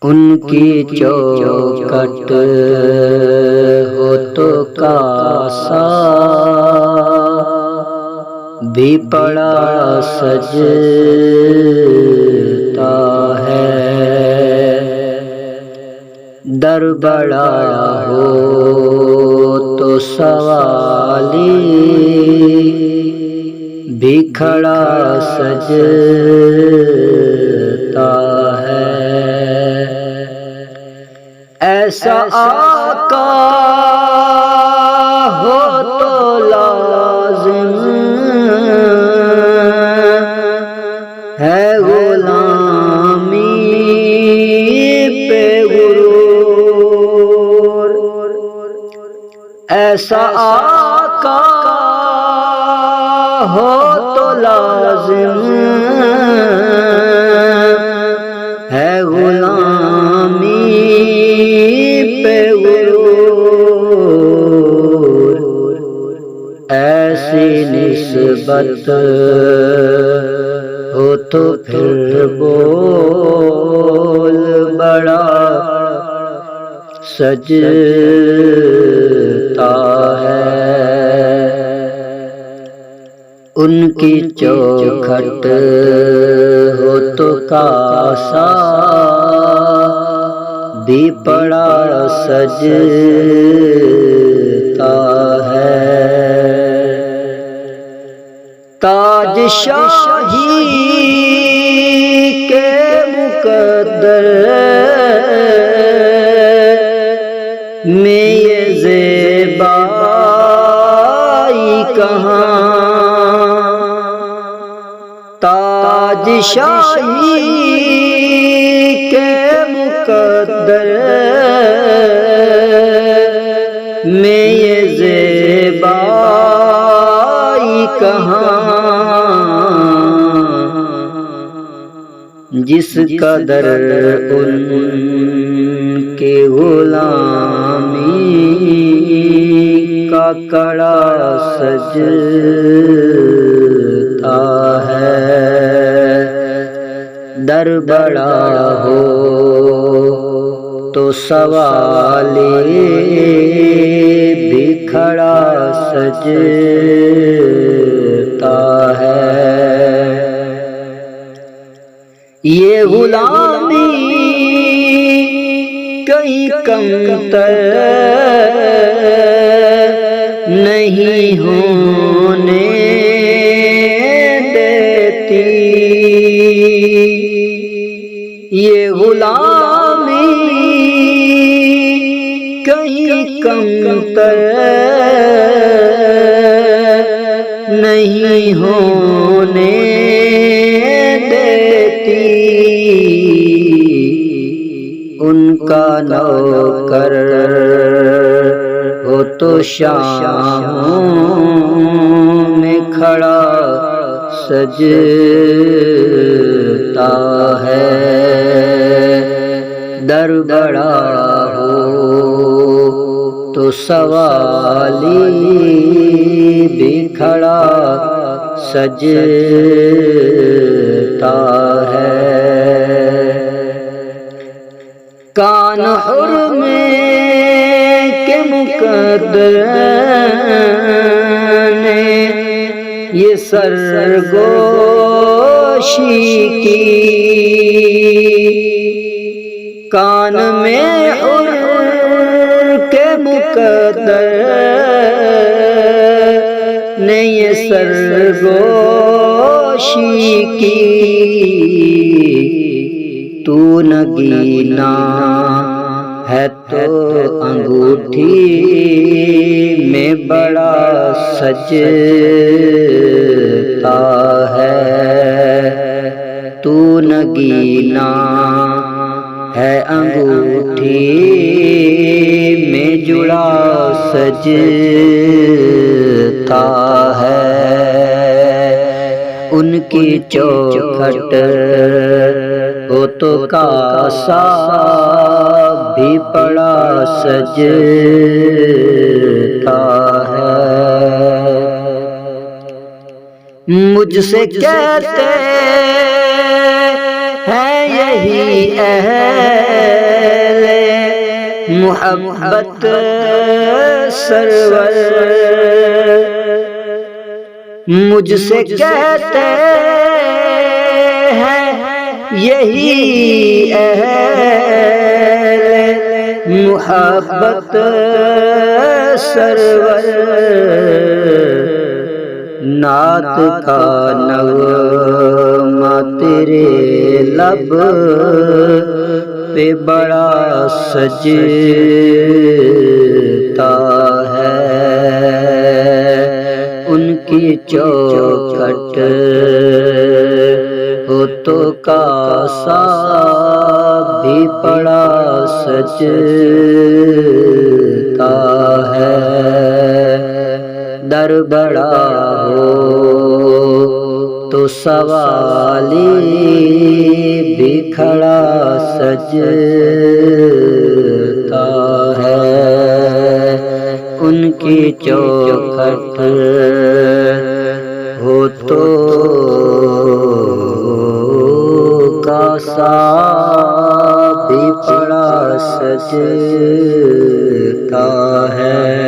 ان کی چوکھٹ ہو تو کاسا بھی پڑا سجتا ہے، در بڑا ہو تو سوالی بھی کھڑا سجتا ہے۔ ایسا آقا ہو تو لازم ہے غلامی پہ غرور، ایسا آقا ہو تو لازم ہے غلامی پہ غرور، ایسی نسبت ہو تو پھر بول بڑا سجتا ہے۔ ان کی چوکھٹ ہو تو کاسا بھی پڑا سجتا ہے۔ تاج شاہی کے مقدر میں یہ زیبائی کہاں، تاج شاہی کے مقدر میں یہ زیبائی کہاں، جس قدر ان کے غلامی کا کڑا سجتا ہے، در بڑا ہو تو سوالی بھی کھڑا سجتا ہے۔ یہ غلامی کہیں کمتر نہیں ہونے دیتی، یہ غلامی کہیں کمتر نہیں ہونے دیتی، ان کا نوکر ہو تو شام میں کھڑا سجتا ہے، در بڑا ہو تو سوالی بھی کھڑا سجتا ہے۔ کان حرم کے مقدر نے یہ سرگوشی کی، کان میں حرم کے مقدر نے یہ سرگوشی کی، تو نگینا ہے تو انگوٹھی میں بڑا سجتا ہے، تو نگینا ہے انگوٹھی میں جڑا سجتا ہے۔ ان کی چوکھٹ ہو تو کاسا بھی پڑا سجتا ہے۔ مجھ سے کہتے ہیں یہ یہی اہل محبت سرور مجھ سے کہتے ہیں یہی اہل محبت سرور نعت کا نغمہ تیرے لب پہ بڑا سجتا ہے ان کی چوکھٹ ہو تو کاسا بھی بڑا سجتا ہے در بڑا ہو تو سوالی بھی کھڑا سجتا ہے ان کی چوکھٹ ہو تو کاسا بھی بڑا سجتا ہے